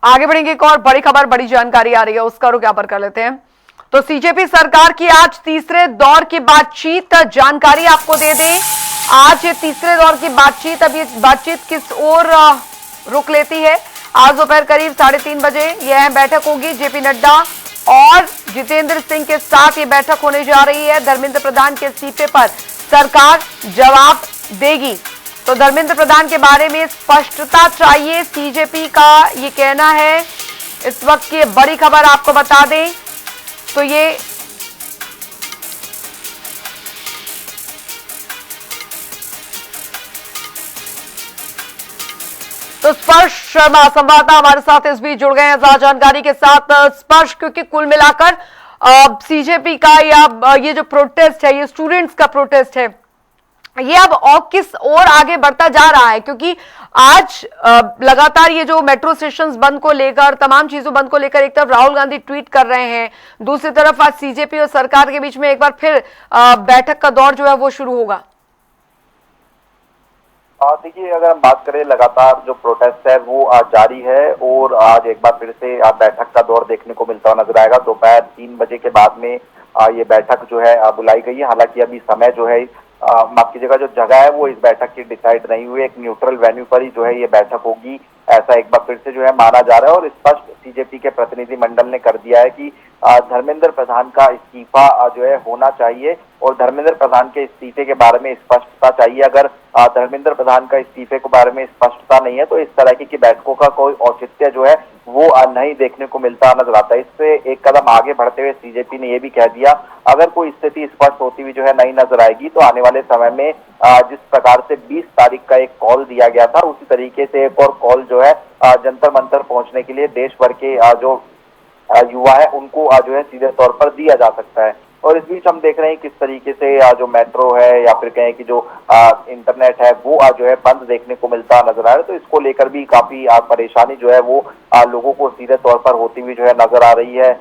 आगे बढ़ेंगे, एक और बड़ी खबर, बड़ी जानकारी आ रही है, उसका रुख यहाँ पर कर लेते हैं। तो सीजेपी सरकार की आज तीसरे दौर की बातचीत, जानकारी आपको दे दें। आज ये तीसरे दौर की बातचीत, अब ये बातचीत किस ओर रुख लेती है। आज दोपहर करीब 3:30 बजे यह बैठक होगी। जेपी नड्डा और जितेंद्र सिंह के साथ ये बैठक होने जा रही है। धर्मेंद्र प्रधान के इस्तीफे पर सरकार जवाब देगी। तो धर्मेंद्र प्रधान के बारे में स्पष्टता चाहिए, सीजेपी का ये कहना है। इस वक्त की बड़ी खबर आपको बता दें तो ये तो स्पर्श शर्मा संवाददाता हमारे साथ इस बीच जुड़ गए हैं ज्यादा जानकारी के साथ। स्पर्श, क्योंकि कुल मिलाकर सीजेपी का या ये जो प्रोटेस्ट है, ये स्टूडेंट्स का प्रोटेस्ट है, ये अब और किस ओर आगे बढ़ता जा रहा है? क्योंकि आज लगातार ये जो मेट्रो स्टेशंस बंद को लेकर, तमाम चीजों बंद को लेकर एक तरफ राहुल गांधी ट्वीट कर रहे हैं, दूसरी तरफ आज सीजेपी और सरकार के बीच में एक बार फिर बैठक का दौर जो है वो शुरू होगा। देखिए, अगर हम बात करें, लगातार जो प्रोटेस्ट है वो आज जारी है और आज एक बार फिर से बैठक का दौर देखने को मिलता हुआ नजर आएगा। दोपहर 3 बजे के बाद में ये बैठक जो है बुलाई गई है। हालांकि अभी समय जो है, माफ कीजिएगा, जो जगह है वो इस बैठक की डिसाइड नहीं हुई है। एक न्यूट्रल वेन्यू पर ही जो है ये बैठक होगी, ऐसा एक बार फिर से जो है माना जा रहा है। और स्पष्ट सीजेपी के प्रतिनिधि मंडल ने कर दिया है कि धर्मेंद्र प्रधान का इस्तीफा जो है होना चाहिए और धर्मेंद्र प्रधान के इस्तीफे के बारे में स्पष्टता चाहिए। अगर धर्मेंद्र प्रधान का इस्तीफे के बारे में स्पष्टता नहीं है तो इस तरह की बैठकों का कोई औचित्य जो है वो नहीं देखने को मिलता नजर आता है। इससे एक कदम आगे बढ़ते हुए सीजेपी ने यह भी कह दिया, अगर कोई स्थिति स्पष्ट होती हुई जो है नहीं नजर आएगी तो आने वाले समय में जिस प्रकार से 20 तारीख का एक कॉल दिया गया था, उसी तरीके से एक और कॉल जो है जंतर मंतर पहुंचने के लिए देश भर के जो युवा है उनको जो है सीधे तौर पर दिया जा सकता है। और इस बीच हम देख रहे हैं किस तरीके से जो मेट्रो है या फिर कहें कि जो इंटरनेट है वो जो है बंद देखने को मिलता नजर आ रहा है। तो इसको लेकर भी काफी परेशानी जो है वो लोगों को सीधे तौर पर होती हुई जो है नजर आ रही है।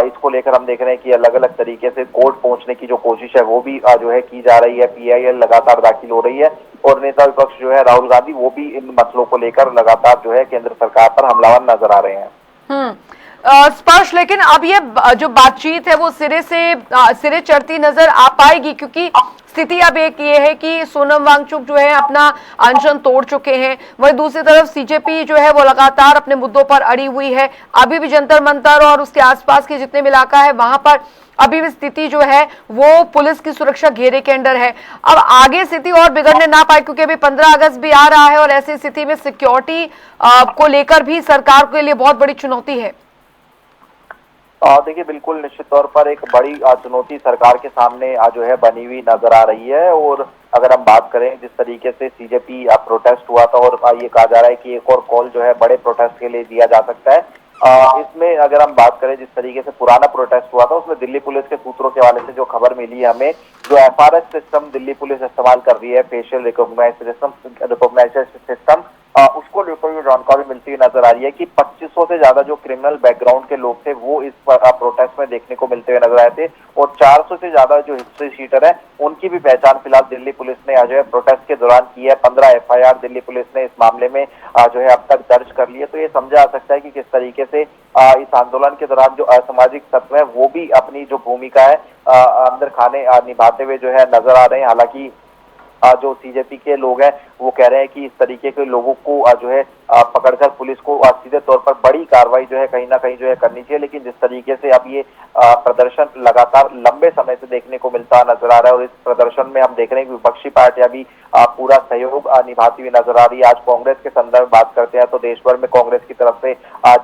इसको लेकर हम देख रहे हैं कि अलग अलग तरीके से कोर्ट पहुंचने की जो कोशिश है वो भी जो है की जा रही है। पीआईएल लगातार दाखिल हो रही है और नेता विपक्ष जो है राहुल गांधी वो भी इन मसलों को लेकर लगातार जो है केंद्र सरकार पर हमलावर नजर आ रहे हैं। स्पर्श, लेकिन अब ये जो बातचीत है वो सिरे चढ़ती नजर आ पाएगी? क्योंकि स्थिति अब एक ये है कि सोनम वांगचुक जो है अपना अनशन तोड़ चुके हैं, वहीं दूसरी तरफ सीजेपी जो है वो लगातार अपने मुद्दों पर अड़ी हुई है। अभी भी जंतर मंतर और उसके आसपास के जितने भी इलाका है वहां पर अभी भी स्थिति जो है वो पुलिस की सुरक्षा घेरे के अंडर है। अब आगे स्थिति और बिगड़ने ना पाए, क्योंकि अभी 15 अगस्त भी आ रहा है और ऐसी स्थिति में सिक्योरिटी को लेकर भी सरकार के लिए बहुत बड़ी चुनौती है। देखिए, बिल्कुल निश्चित तौर पर एक बड़ी चुनौती सरकार के सामने जो है बनी हुई नजर आ रही है। और अगर हम बात करें जिस तरीके से सीजेपी प्रोटेस्ट हुआ था और ये कहा जा रहा है कि एक और कॉल जो है बड़े प्रोटेस्ट के लिए दिया जा सकता है, इसमें अगर हम बात करें जिस तरीके से पुराना प्रोटेस्ट हुआ था उसमें दिल्ली पुलिस के सूत्रों के हवाले से जो खबर मिली है हमें, जो एफआरएस सिस्टम दिल्ली पुलिस इस्तेमाल कर रही है, फेशियल रिकॉग्नाइजेशन सिस्टम, उसको लेकर जो जानकारी मिलती हुई नजर आ रही है कि 2500 से ज्यादा जो क्रिमिनल बैकग्राउंड के लोग थे वो इस प्रोटेस्ट में देखने को मिलते हुए नजर आए थे और 400 से ज्यादा जो हिस्ट्री शीटर है उनकी भी पहचान फिलहाल दिल्ली पुलिस ने जो है प्रोटेस्ट के दौरान की है। 15 एफआईआर दिल्ली पुलिस ने इस मामले में जो है अब तक दर्ज कर ली है। तो ये समझा जा सकता है कि किस तरीके से इस आंदोलन के दौरान जो असामाजिक तत्व है वो भी अपनी जो भूमिका है अंदर खाने निभाते हुए जो है नजर आ रहे हैं। हालांकि जो सीजेपी के लोग हैं वो कह रहे हैं कि इस तरीके के लोगों को जो है पकड़कर पुलिस को सीधे तौर पर बड़ी कार्रवाई जो है कहीं ना कहीं जो है करनी चाहिए। लेकिन जिस तरीके से अब ये प्रदर्शन लगातार लंबे समय से देखने को मिलता नजर आ रहा है और इस प्रदर्शन में हम देख रहे हैं कि विपक्षी पार्टियां भी पूरा सहयोग निभाती हुई नजर आ रही है। आज कांग्रेस के संदर्भ बात करते हैं तो देश भर में कांग्रेस की तरफ से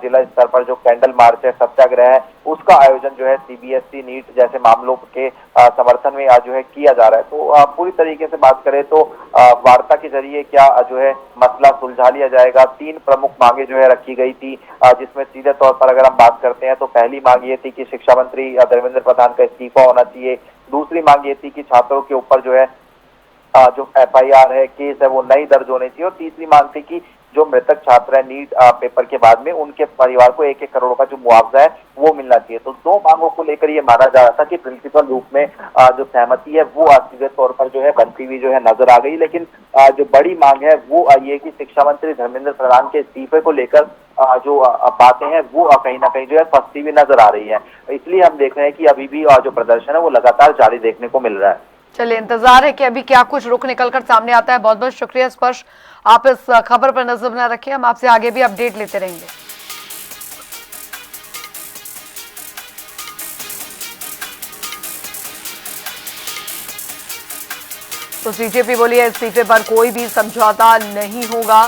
जिला स्तर पर जो कैंडल मार्च है, सत्याग्रह है, उसका आयोजन जो है सीबीएसई नीट जैसे मामलों के समर्थन में आज जो है किया जा रहा है। तो पूरी तरीके से बात करें तो वार्ता के जरिए क्या जो है मसला सुलझा लिया जाएगा। 3 प्रमुख मांगे जो है रखी गई थी, जिसमें सीधे तौर पर अगर हम बात करते हैं तो पहली मांग ये थी कि शिक्षा मंत्री धर्मेंद्र प्रधान का इस्तीफा होना चाहिए। दूसरी मांग ये थी कि छात्रों के ऊपर जो है जो एफआईआर है, केस है, वो नई दर्ज होनी चाहिए। और तीसरी मांग थी कि जो मृतक छात्र है नीट पेपर के बाद में, उनके परिवार को 1-1 करोड़ का जो मुआवजा है वो मिलना चाहिए। तो 2 मांगों को लेकर ये माना जा रहा था कि प्रिंसिपल रूप में जो सहमति है वो सीधे तौर पर जो है बनती हुई जो है नजर आ गई। लेकिन जो बड़ी मांग है वो ये कि शिक्षा मंत्री धर्मेंद्र प्रधान के इस्तीफे को लेकर जो बातें हैं वो कहीं ना कहीं जो है फंसती हुई नजर आ रही है। इसलिए हम देख रहे हैं कि अभी भी जो प्रदर्शन है वो लगातार जारी देखने को मिल रहा है। चलिए, इंतजार है कि अभी क्या कुछ रुख निकलकर सामने आता है। बहुत बहुत शुक्रिया स्पर्श, आप इस खबर पर नजर बना रखिए, हम आपसे आगे भी अपडेट लेते रहेंगे। तो सीजेपी बोली है इस्तीफे पर कोई भी समझौता नहीं होगा।